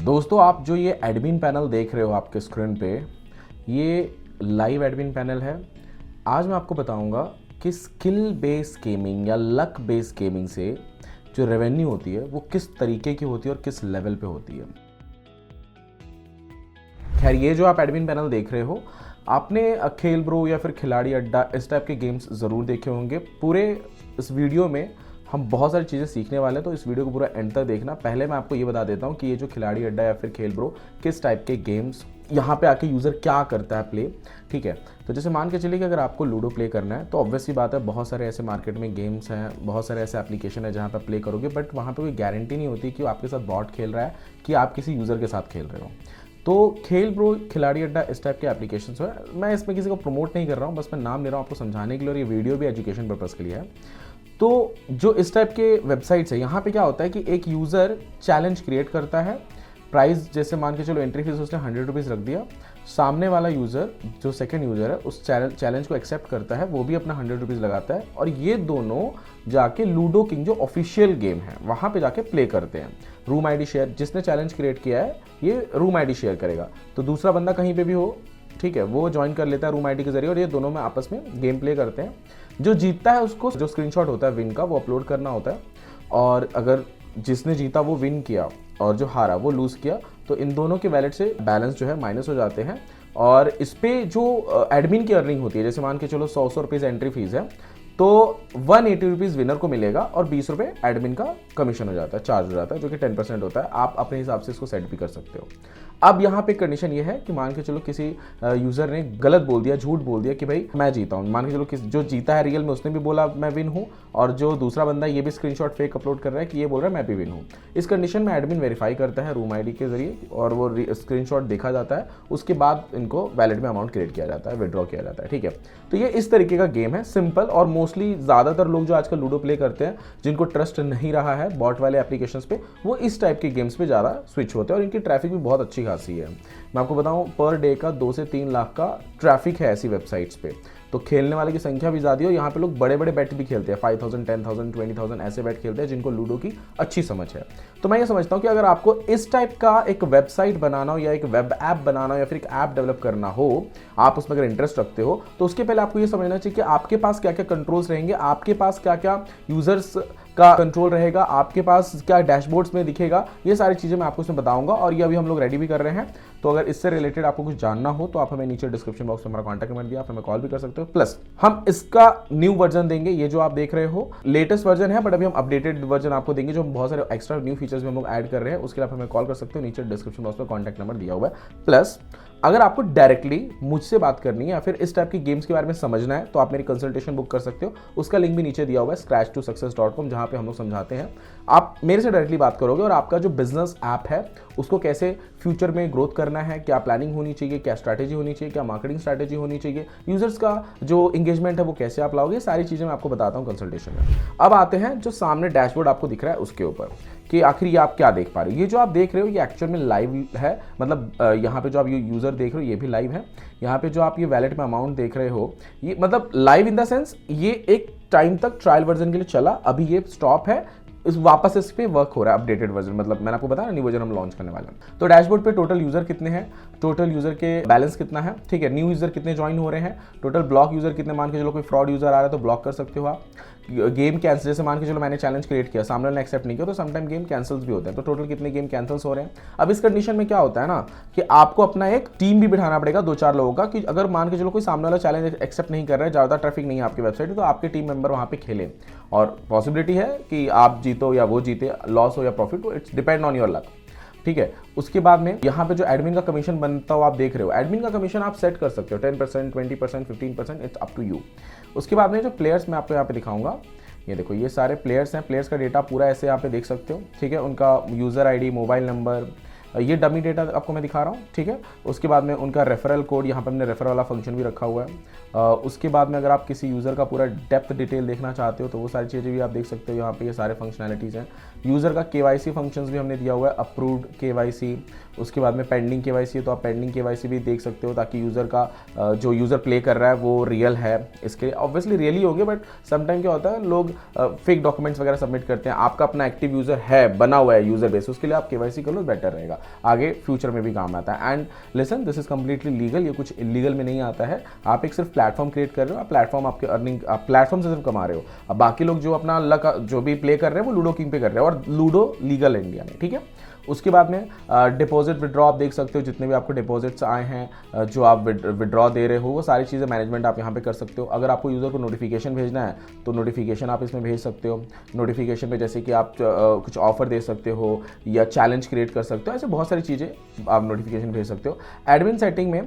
दोस्तों, आप जो ये एडमिन पैनल देख रहे हो आपके स्क्रीन पे, ये लाइव एडमिन पैनल है। आज मैं आपको बताऊंगा कि स्किल बेस्ड गेमिंग या लक बेस्ड गेमिंग से जो रेवेन्यू होती है वो किस तरीके की होती है और किस लेवल पे होती है। खैर, ये जो आप एडमिन पैनल देख रहे हो, आपने खेल ब्रो या फिर खिलाड़ी अड्डा इस टाइप के गेम्स ज़रूर देखे होंगे। पूरे इस वीडियो में हम बहुत सारी चीज़ें सीखने वाले हैं, तो इस वीडियो को पूरा एंड तक देखना। पहले मैं आपको ये बता देता हूँ कि ये जो खिलाड़ी अड्डा या फिर खेल ब्रो किस टाइप के गेम्स यहाँ पे आके यूज़र क्या करता है प्ले। ठीक है, तो जैसे मान के चलिए कि अगर आपको लूडो प्ले करना है तो ऑब्वियसली बात है, बहुत सारे ऐसे मार्केट में गेम्स हैं, बहुत सारे ऐसे एप्लीकेशन है जहाँ पर प्ले करोगे, बट वहाँ पर कोई गारंटी नहीं होती कि वो आपके साथ बॉट खेल रहा है कि आप किसी यूज़र के साथ खेल रहे हो। तो खेल ब्रो, खिलाड़ी अड्डा इस टाइप के एप्लीकेशंस है। मैं इसमें किसी को प्रमोट नहीं कर रहा हूँ, बस मैं नाम ले रहा हूँ आपको समझाने के लिए, और ये वीडियो भी एजुकेशन पर्पज़ के लिए है। तो जो इस टाइप के वेबसाइट्स है, यहाँ पे क्या होता है कि एक यूज़र चैलेंज क्रिएट करता है। प्राइस जैसे मान के चलो एंट्री फीस उसने 100 रुपीज़ रख दिया। सामने वाला यूज़र जो सेकंड यूज़र है उस चैलेंज को एक्सेप्ट करता है, वो भी अपना 100 रुपीज़ लगाता है, और ये दोनों जाके लूडो किंग जो ऑफिशियल गेम है वहाँ पे जाके प्ले करते हैं। रूम आईडी शेयर, जिसने चैलेंज क्रिएट किया है ये रूम आईडी शेयर करेगा, तो दूसरा बंदा कहीं पे भी हो, ठीक है, वो ज्वाइन कर लेता है रूम आईडी के जरिए, और ये दोनों में आपस में गेम प्ले करते हैं। जो जीतता है उसको जो स्क्रीनशॉट होता है विन का वो अपलोड करना होता है, और अगर जिसने जीता वो विन किया और जो हारा वो लूज़ किया, तो इन दोनों के वैलेट से बैलेंस जो है माइनस हो जाते हैं। और इस पे जो एडमिन की अर्निंग होती है, जैसे मान के चलो 100 रुपीज़ एंट्री फीस है, तो 180 रुपीज़ विनर को मिलेगा और 20 रुपये एडमिन का कमीशन हो जाता है, चार्ज हो जाता है, जो कि 10% होता है। आप अपने हिसाब से इसको सेट भी कर सकते हो। अब यहाँ पे कंडीशन ये है कि मान के चलो किसी यूज़र ने गलत बोल दिया, झूठ बोल दिया कि भाई मैं जीता हूँ। मान के चलो जो जीता है रियल में उसने भी बोला मैं विन हूँ, और जो दूसरा बंदा ये भी स्क्रीनशॉट फेक अपलोड कर रहा है कि ये बोल रहा है मैं भी विन हूँ। इस कंडीशन में एडमिन वेरीफाई करता है रूम आईडी के जरिए, और वो स्क्रीनशॉट देखा जाता है। उसके बाद इनको वैलेट में अमाउंट क्रिएट किया जाता है, विड्रॉ किया जाता है। ठीक है, तो ये इस तरीके का गेम है, सिंपल। और मोस्टली ज़्यादातर लोग जो आजकल लूडो प्ले करते हैं, जिनको ट्रस्ट नहीं रहा है बॉट वाले एप्लीकेशंस पे, वो इस टाइप के गेम्स पे ज़्यादा स्विच होते हैं, और इनकी ट्रैफिक भी बहुत अच्छी खासी है। मैं आपको बताऊं, पर डे का 2 से 3 लाख का ट्रैफिक है ऐसी वेबसाइट्स पे। तो खेलने वाले की संख्या भी ज़्यादा है, और यहाँ पे लोग बड़े बड़े बेट भी खेलते हैं, 5000, 10,000, 20,000 ऐसे बेट खेलते हैं जिनको लूडो की अच्छी समझ है। तो मैं ये समझता हूँ कि अगर आपको इस टाइप का एक वेबसाइट बनाना हो, या एक वेब ऐप बनाना हो, या फिर एक ऐप डेवलप करना हो, आप उसमें अगर इंटरेस्ट रखते हो, तो उसके पहले आपको ये समझना चाहिए कि आपके पास क्या क्या कंट्रोल्स रहेंगे, आपके पास क्या क्या यूजर्स का कंट्रोल रहेगा, आपके पास क्या डैशबोर्ड्स में दिखेगा। ये सारी चीज़ें मैं आपको इसमें बताऊंगा, और ये अभी हम लोग रेडी भी कर रहे हैं। तो अगर इससे रिलेटेड आपको कुछ जानना हो तो आप हमें नीचे डिस्क्रिप्शन बॉक्स में हमारा कॉन्टैक्ट नंबर दिया, आप हमें कॉल भी कर सकते हो। प्लस हम इसका न्यू वर्जन देंगे, ये जो आप देख रहे हो लेटेस्ट वर्जन है, बट अभी हम अपडेटेड वर्जन आपको देंगे, जो बहुत सारे एक्स्ट्रा न्यू फीचर्स भी हम लोग ऐड कर रहे हैं। उसके लिए आप हमें कॉल कर सकते हो, नीचे डिस्क्रिप्शन बॉक्स में कॉन्टैक्ट नंबर दिया हुआ है। प्लस अगर आपको डायरेक्टली मुझसे बात करनी है या फिर इस टाइप की गेम्स के बारे में समझना है, तो आप मेरी कंसल्टेशन बुक कर सकते हो। उसका लिंक भी नीचे दिया हुआ है, scratch2success.com, जहां पे हम लोग समझाते हैं। आप मेरे से डायरेक्टली बात करोगे, और आपका जो बिजनेस ऐप है उसको कैसे फ्यूचर में ग्रोथ करना है, क्या प्लानिंग होनी चाहिए, क्या स्ट्रैटेजी होनी चाहिए, क्या मार्केटिंग स्ट्रैटेजी होनी चाहिए, यूजर्स का जो इंगेजमेंट है वो कैसे आप लाओगे, सारी चीज़ें मैं आपको बताता हूँ कंसल्टेशन में। अब आते हैं जो सामने डैशबोर्ड आपको दिख रहा है उसके ऊपर, कि आखिर ये आप क्या देख पा रहे हो। ये जो आप देख रहे हो ये एक्चुअल में लाइव है, मतलब यहाँ पे जो आप ये यूज़र देख रहे हो ये भी लाइव है। यहाँ पे जो आप ये वैलेट में अमाउंट देख रहे हो, ये मतलब लाइव इन द सेंस ये एक टाइम तक ट्रायल वर्जन के लिए चला, अभी ये स्टॉप है, इस वापस इस पे वर्क हो रहा है अपडेटेड वर्जन। मतलब मैंने आपको बताया न्यू वर्जन हम लॉन्च करने वाले हैं। तो डैशबोर्ड पे टोटल यूजर कितने हैं, टोटल यूजर के बैलेंस कितना है, ठीक है, न्यू यूजर कितने ज्वाइन हो रहे हैं, टोटल ब्लॉक यूजर कितने। मान के चलो कोई फ्रॉड यूजर आ रहा है तो ब्लॉक कर सकते हो आप। गेम कैंसिल, जैसे मान के चलो मैंने चैलेंज क्रिएट किया, सामने वाले ने एक्सेप्ट नहीं किया, तो समटाइम गेम कैंसल्स भी होते हैं। तो टोटल कितने गेम कैंसल्स हो रहे हैं। अब इस कंडीशन में क्या होता है ना, कि आपको अपना एक टीम भी बिठाना पड़ेगा 2-4 लोगों का, कि अगर मान के चलो कोई सामने वाला चैलेंज एक्सेप्ट नहीं कर रहा है, ज़्यादा ट्रैफिक नहीं है आपकी वेबसाइट, तो आपके टीम मेंबर वहाँ पे खेलें, और पॉसिबिलिटी है कि आप जीतो या वो जीते, लॉस हो या प्रॉफिट हो, it's depend on your luck. ठीक है, उसके बाद में यहाँ पे जो एडमिन का कमीशन बनता हो आप देख रहे हो, एडमिन का कमीशन आप सेट कर सकते हो 10%, 20%, 15%, इट्स अप टू यू। उसके बाद में जो प्लेयर्स मैं आपको यहाँ पे दिखाऊंगा, ये देखो ये सारे प्लेयर्स हैं, प्लेयर्स का डेटा पूरा ऐसे यहाँ पे देख सकते हो। ठीक है, उनका यूज़र आईडी, मोबाइल नंबर, ये डमी डेटा आपको मैं दिखा रहा हूँ। ठीक है, उसके बाद में उनका रेफरल कोड, यहाँ पर हमने रेफर वाला फंक्शन भी रखा हुआ है। उसके बाद में अगर आप किसी यूज़र का पूरा डेप्थ डिटेल देखना चाहते हो तो वो सारी चीज़ें भी आप देख सकते हो। यहाँ पे ये सारे फंक्शनैलिटीज़ हैं। यूज़र का KYC फंक्शंस भी हमने दिया हुआ है, अप्रूव्ड KYC। उसके बाद में पेंडिंग KYC है, तो आप पेंडिंग KYC भी देख सकते हो, ताकि यूज़र का जो यूज़र प्ले कर रहा है वो रियल है। इसके ऑब्वियसली रियल ही होंगे, बट समटाइम क्या होता है लोग फेक डॉक्यूमेंट्स वगैरह सबमिट करते हैं। आपका अपना एक्टिव यूज़र है, बना हुआ है यूज़र बेस, उसके लिए आप KYC कर लो, बेटर रहेगा। आगे फ्यूचर में भी काम आता है। And listen, this is completely legal, ये कुछ इलीगल में नहीं आता है। आप एक सिर्फ प्लेटफॉर्म क्रिएट कर रहे हो, आप प्लेटफॉर्म आपके अर्निंग, आप प्लेटफॉर्म से सिर्फ कमा रहे हो। अब बाकी लोग जो अपना लक जो भी प्ले कर रहे हैं वो लूडो किंग पे कर रहे हैं, और लूडो लीगल है इंडिया में, ठीक है। उसके बाद में डिपॉजिट विड्रॉ आप देख सकते हो, जितने भी आपको डिपॉजिट्स आए हैं, जो आप विड्रॉ दे रहे हो, वो सारी चीज़ें मैनेजमेंट आप यहाँ पे कर सकते हो। अगर आपको यूज़र को नोटिफिकेशन भेजना है तो नोटिफिकेशन आप इसमें भेज सकते हो। नोटिफिकेशन पे जैसे कि आप कुछ ऑफर दे सकते हो या चैलेंज क्रिएट कर सकते हो, ऐसे बहुत सारी चीज़ें आप नोटिफिकेशन भेज सकते हो। एडमिन सेटिंग में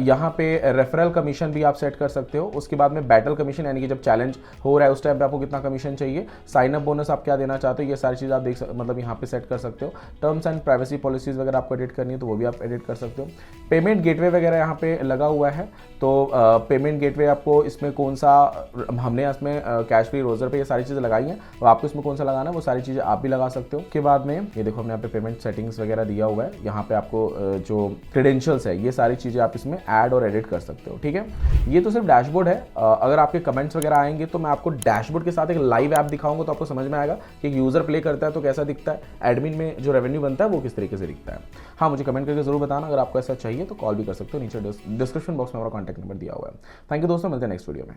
यहाँ पे रेफरल कमीशन भी आप सेट कर सकते हो। उसके बाद में बैटल कमीशन, यानी कि जब चैलेंज हो रहा है उस टाइम पे आपको कितना कमीशन चाहिए, साइन अप बोनस आप क्या देना चाहते हो, ये सारी चीज़ आप मतलब यहाँ पे सेट कर सकते हो। टर्म्स एंड प्राइवेसी पॉलिसीज वगैरह आपको एडिट करनी है तो वो भी आप एडिट कर सकते हो। पेमेंट गेटवे वगैरह यहाँ पे लगा हुआ है, तो पेमेंट गेटवे आपको इसमें कौन सा, हमने इसमें कैश फ्री रोजर पे ये सारी चीज़ें लगाई हैं, और आपको इसमें कौन सा लगाना है वो सारी चीज़ें आप भी लगा सकते हो। उसके बाद में ये देखो हमने यहाँ पे पेमेंट सेटिंग्स वगैरह दिया हुआ है, यहाँ पे आपको जो क्रेडेंशियल्स है ये सारी चीज़ें आप इसमें ऐड और एडिट कर सकते हो, ठीक है। ये तो सिर्फ डैशबोर्ड है। अगर आपके कमेंट्स वगैरह आएंगे तो मैं आपको डैशबोर्ड के साथ एक लाइव ऐप दिखाऊंगा, तो आपको समझ में आएगा कि एक यूज़र प्ले करता है तो कैसा दिखता है, एडमिन में जो रेवेन्यू बनता है वो किस तरीके से दिखता है। हाँ, मुझे कमेंट करके जरूर बताना। अगर आपको ऐसा चाहिए तो कॉल भी कर सकते हो, नीचे डिस्क्रिप्शन बॉक्स में हमारा कॉन्टैक्ट नंबर दिया हुआ है। थैंक यू दोस्तों, मिलते हैं नेक्स्ट वीडियो में।